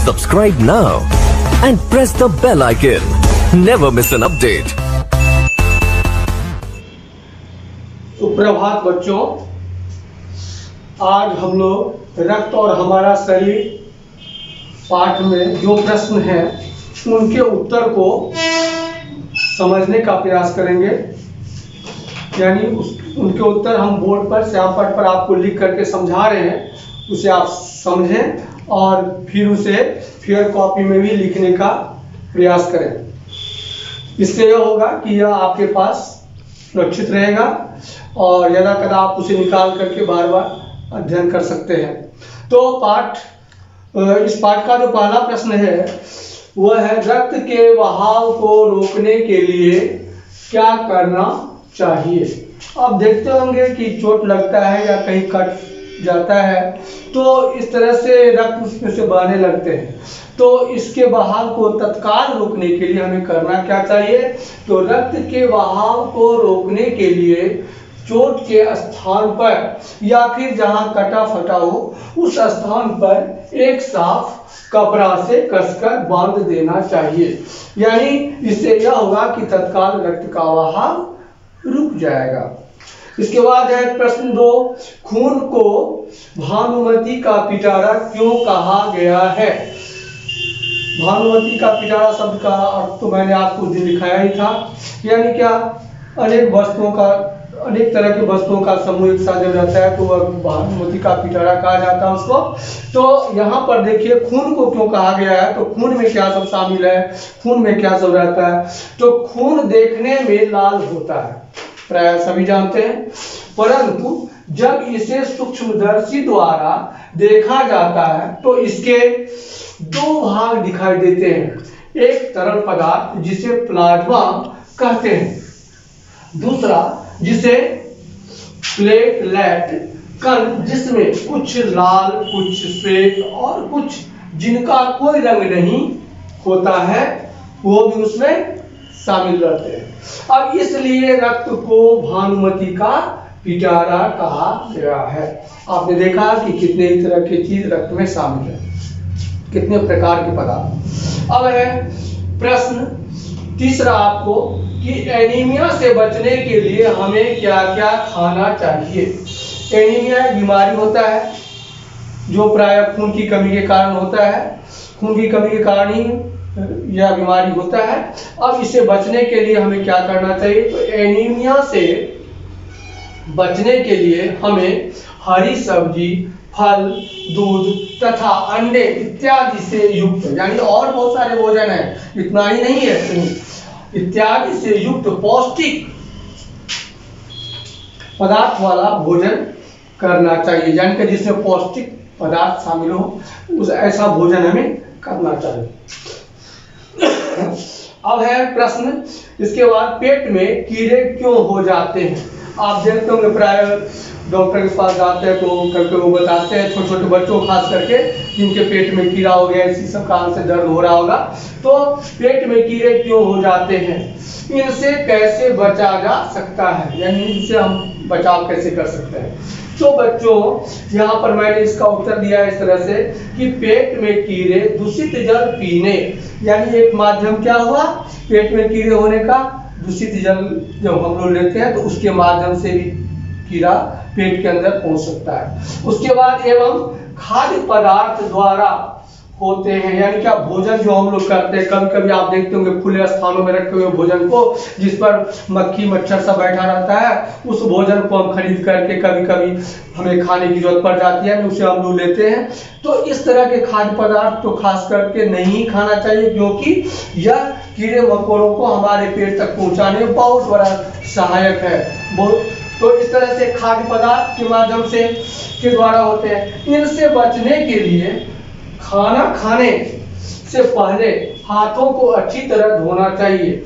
Subscribe now and press the bell icon. Never miss an update. सुप्रभात बच्चों, आज हम लोग रक्त और हमारा शरीर पाठ में जो प्रश्न हैं उनके उत्तर को समझने का प्रयास करेंगे। यानी उनके उत्तर हम बोर्ड पर श्यामपट्ट पर आपको लिख करके समझा रहे हैं, उसे आप समझें और फिर उसे फेयर कॉपी में भी लिखने का प्रयास करें। इससे यह होगा कि यह आपके पास सुरक्षित रहेगा और यदा कदा आप उसे निकाल करके बार बार अध्ययन कर सकते हैं। तो इस पाठ का जो पहला प्रश्न है वह है, रक्त के बहाव को रोकने के लिए क्या करना चाहिए। आप देखते होंगे कि चोट लगता है या कहीं कट जाता है तो इस तरह से रक्त उसमें से बहने लगते हैं। तो इसके बहाव को तत्काल रोकने के लिए हमें करना क्या चाहिए। तो रक्त के बहाव को रोकने के लिए चोट के स्थान पर या फिर जहां कटा फटा हो उस स्थान पर एक साफ कपड़ा से कसकर बांध देना चाहिए। यानी इससे यह होगा कि तत्काल रक्त का बहाव रुक जाएगा। इसके बाद है प्रश्न 2, खून को भानुमति का पिटारा क्यों कहा गया है। भानुमति का पिटारा शब्द का अर्थ तो मैंने आपको उस दिन लिखाया ही था। यानी क्या, अनेक तरह की वस्तुओं का समूह एक साथ जब रहता है तो वह भानुमति का पिटारा कहा जाता है उसको। तो यहाँ पर देखिए खून को क्यों कहा गया है। तो खून में क्या सब शामिल है, खून में क्या सब रहता है। तो खून देखने में लाल होता है, प्राय सभी जानते हैं, परंतु जब इसे सूक्ष्मदर्शी द्वारा देखा जाता है तो इसके दो भाग दिखाई देते हैं। एक तरल पदार्थ जिसे प्लाज्मा कहते हैं, दूसरा जिसे प्लेटलेट कण, जिसमें कुछ लाल, कुछ श्वेत और कुछ जिनका कोई रंग नहीं होता है वो भी उसमें शामिल रहते हैं। अब इसलिए रक्त को भानुमति का पिटारा कहा गया है। आपने देखा कि कितने ही तरह की चीज रक्त में शामिल है, कितने प्रकार के पदार्थ। अब है प्रश्न तीसरा आपको कि एनीमिया से बचने के लिए हमें क्या क्या खाना चाहिए। एनीमिया एक बीमारी होता है जो प्राय खून की कमी के कारण होता है। खून की कमी के कारण ही यह बीमारी होता है। अब इसे बचने के लिए हमें क्या करना चाहिए। तो एनीमिया से बचने के लिए हमें हरी सब्जी, फल, दूध तथा अंडे इत्यादि से युक्त, यानी और बहुत सारे भोजन है, इतना ही नहीं है, इत्यादि से युक्त पौष्टिक पदार्थ वाला भोजन करना चाहिए। यानी कि जिसमें पौष्टिक पदार्थ शामिल हो उस ऐसा भोजन हमें करना चाहिए। अब है प्रश्न इसके बाद, पेट में कीड़े क्यों हो जाते हैं। आप देखते होंगे प्राय डॉक्टर के पास जाते हैं तो करके वो बताते हैं, छोटे छोटे बच्चों खास करके जिनके पेट में कीड़ा हो गया, इसी सब कारण से दर्द हो रहा होगा। तो पेट में कीड़े क्यों हो जाते हैं, इनसे कैसे बचा जा सकता है, यानी इनसे हम बचाव कैसे कर सकते हैं। तो बच्चों यहाँ पर मैंने इसका उत्तर दिया है इस तरह से कि पेट में कीड़े दूषित जल पीने, यानी एक माध्यम क्या हुआ, पेट में कीड़े होने का, दूषित जल जब हम लोग लेते हैं तो उसके माध्यम से भी कीड़ा पेट के अंदर पहुंच सकता है। उसके बाद एवं खाद्य पदार्थ द्वारा होते हैं, यानी क्या, भोजन जो हम लोग करते हैं, कभी कभी आप देखते होंगे खुले स्थानों में रखे हुए भोजन को जिस पर मक्खी मच्छर सब बैठा रहता है, उस भोजन को हम खरीद करके कभी कभी हमें खाने की जरूरत पड़ जाती है, उसे हम लोग लेते हैं। तो इस तरह के खाद्य पदार्थ तो खास करके नहीं खाना चाहिए, क्योंकि यह कीड़े मकोड़ों को हमारे पेट तक पहुंचाने में बहुत बड़ा सहायक है। तो इस तरह से खाद्य पदार्थ के माध्यम से के द्वारा होते हैं। इनसे बचने के लिए खाना खाने से पहले हाथों को अच्छी तरह धोना चाहिए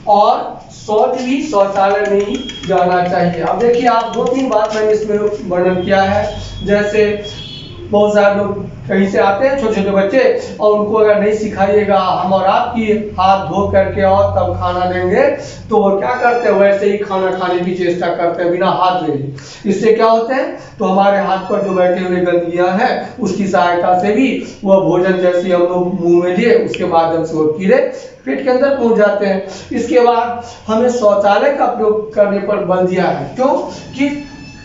और शौच भी शौचालय में ही जाना चाहिए। अब देखिए, आप 2-3 बात मैंने इसमें वर्णन किया है, जैसे बहुत सारे लोग कहीं से आते हैं छोटे छोटे बच्चे, और उनको अगर नहीं सिखाइएगा हम और आपकी हाथ धो करके और तब खाना देंगे, तो वो क्या करते हैं, वैसे ही खाना खाने की चेष्टा करते हैं बिना हाथ धोए। इससे क्या होता है, तो हमारे हाथ पर जो बैठे हुए गंदगियां हैं उसकी सहायता से भी वह भोजन जैसे हम लोग मुंह में लिए उसके माध्यम से वो कीड़े पेट के अंदर पहुंच जाते हैं। इसके बाद हमें शौचालय का प्रयोग करने पर बल दिया है, क्यों कि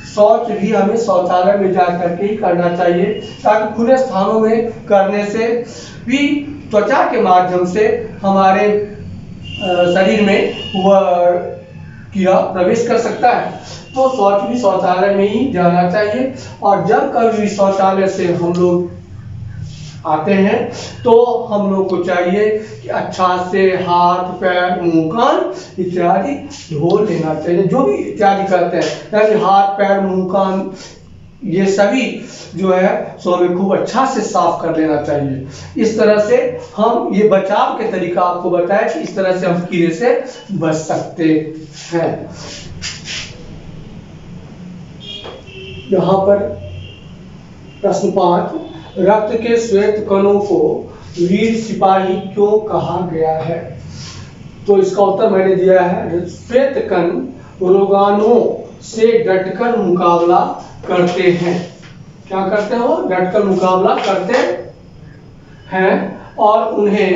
शौच भी हमें शौचालय में जा करके ही करना चाहिए, ताकि खुले स्थानों में करने से भी त्वचा के माध्यम से हमारे शरीर में वह कीड़ा प्रवेश कर सकता है। तो शौच भी शौचालय में ही जाना चाहिए। और जब कभी शौचालय से हम लोग आते हैं तो हम लोग को चाहिए कि अच्छा से हाथ पैर मुंह कान इत्यादि धो लेना चाहिए, जो भी इत्यादि करते हैं, यानी हाथ पैर मुंह कान ये सभी जो है सो हमें खूब अच्छा से साफ कर लेना चाहिए। इस तरह से हम ये बचाव के तरीका आपको बताया कि इस तरह से हम कीड़े से बच सकते हैं। यहाँ पर प्रश्न 5, रक्त के श्वेत कणों को वीर सिपाही क्यों कहा गया है? तो इसका उत्तर मैंने दिया है, श्वेत कण रोगाणुओं से डटकर मुकाबला करते हैं। क्या करते हैं? वो डटकर मुकाबला करते हैं और उन्हें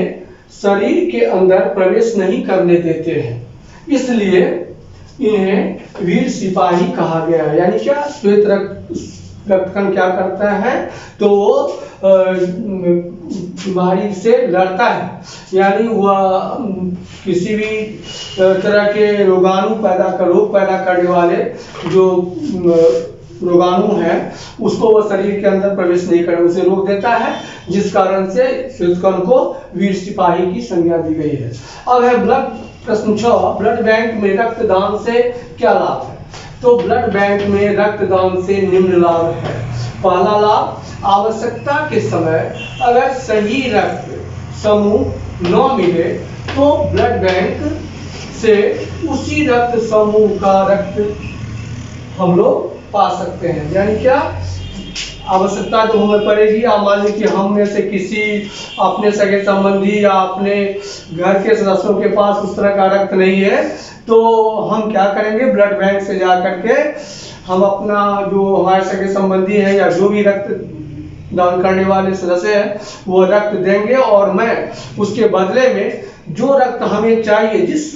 शरीर के अंदर प्रवेश नहीं करने देते हैं, इसलिए इन्हें वीर सिपाही कहा गया है। यानी क्या, श्वेत रक्तकण क्या करता है, तो वो बीमारी से लड़ता है, यानी वह किसी भी तरह के रोग पैदा करने वाले जो रोगाणु है उसको वह शरीर के अंदर प्रवेश नहीं करने, उसे रोक देता है, जिस कारण से श्वेतकण को वीर सिपाही की संज्ञा दी गई है। अब है प्रश्न 6, ब्लड बैंक में रक्तदान से क्या लाभ है? तो ब्लड बैंक में रक्तदान से निम्न लाभ है। पहला लाभ, आवश्यकता के समय अगर सही रक्त समूह न मिले तो ब्लड बैंक से उसी रक्त समूह का रक्त हम लोग पा सकते हैं। यानी क्या, आवश्यकता जो हमें पड़ेगी, या मान लीजिए कि हम में से किसी अपने सगे संबंधी या अपने घर के सदस्यों के पास उस तरह का रक्त नहीं है, तो हम क्या करेंगे, ब्लड बैंक से जा करके हम अपना जो हमारे सगे संबंधी है या जो भी रक्त दान करने वाले सदस्य हैं वो रक्त देंगे, और मैं उसके बदले में जो रक्त हमें चाहिए, जिस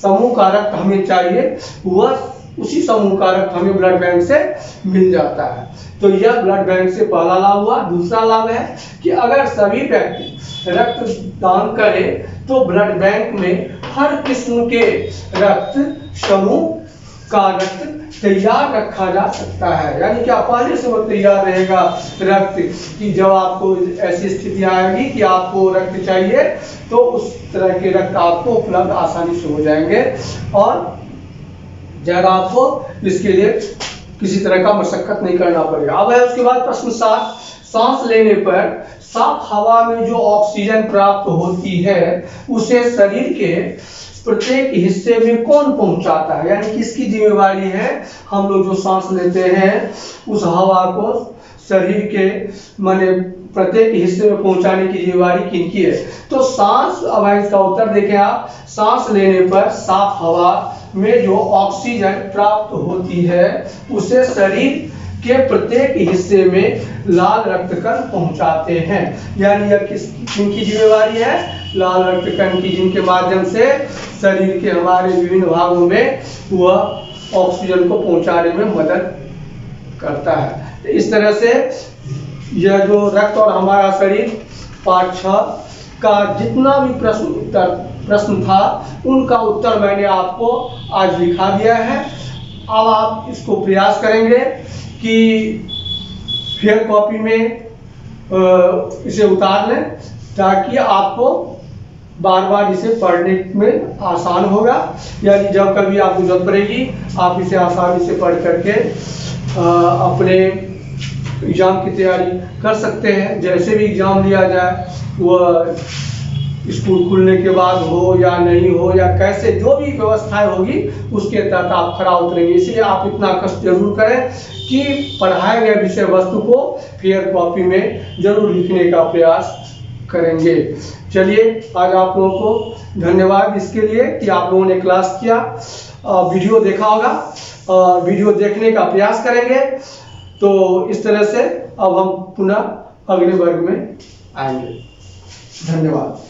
समूह का रक्त हमें चाहिए, वह उसी समूह का रक्त हमें ब्लड बैंक से मिल जाता है। तो यह ब्लड बैंक से पहला लाभ हुआ। दूसरा लाभ है कि अगर सभी व्यक्ति रक्त दान करें तो ब्लड बैंक में हर किस्म के रक्त समूह का रक्त तैयार रखा जा सकता है। यानी क्या, पहले से वो तैयार रहेगा रक्त कि जब आपको ऐसी स्थिति आएगी कि आपको रक्त चाहिए तो उस तरह के रक्त आपको उपलब्ध आसानी से हो जाएंगे, और ज्यादा आपको इसके लिए किसी तरह का मशक्कत नहीं करना पड़ेगा। अब है उसके बाद प्रश्न 7, सांस लेने पर साफ हवा में जो ऑक्सीजन प्राप्त होती है उसे शरीर के प्रत्येक हिस्से में कौन पहुंचाता है? यानी किसकी जिम्मेवारी है, हम लोग जो सांस लेते हैं उस हवा को शरीर के माने प्रत्येक हिस्से में पहुंचाने की जिम्मेवारी किनकी है? तो सांस, अब इसका उत्तर देखें आप, सांस लेने पर साफ हवा में जो ऑक्सीजन प्राप्त होती है उसे शरीर के प्रत्येक हिस्से में लाल रक्तकण पहुंचाते हैं। यानी यह किनकी जिम्मेवारी है? लाल रक्तकण की, जिनके माध्यम से शरीर के हमारे विभिन्न भागों में वह ऑक्सीजन को पहुंचाने में मदद करता है। तो इस तरह से यह जो रक्त और हमारा शरीर पाठ 6 का जितना भी प्रश्न था उनका उत्तर मैंने आपको आज लिखा दिया है। अब आप इसको प्रयास करेंगे कि फेयर कॉपी में इसे उतार लें, ताकि आपको बार बार इसे पढ़ने में आसान होगा। यानी जब कभी आपको जरूरत पड़ेगी आप इसे आसानी से पढ़ करके अपने एग्जाम की तैयारी कर सकते हैं। जैसे भी एग्जाम लिया जाए वह स्कूल खुलने के बाद हो या नहीं हो या कैसे जो भी व्यवस्थाएं होगी उसके तहत आप खरा उतरेंगे। इसलिए आप इतना कष्ट जरूर करें कि पढ़ाए गए विषय वस्तु को फेयर कॉपी में जरूर लिखने का प्रयास करेंगे। चलिए, आज आप लोगों को धन्यवाद इसके लिए कि आप लोगों ने क्लास किया, वीडियो देखा होगा, वीडियो देखने का प्रयास करेंगे। तो इस तरह से अब हम पुनः अगले वर्ग में आएंगे। धन्यवाद।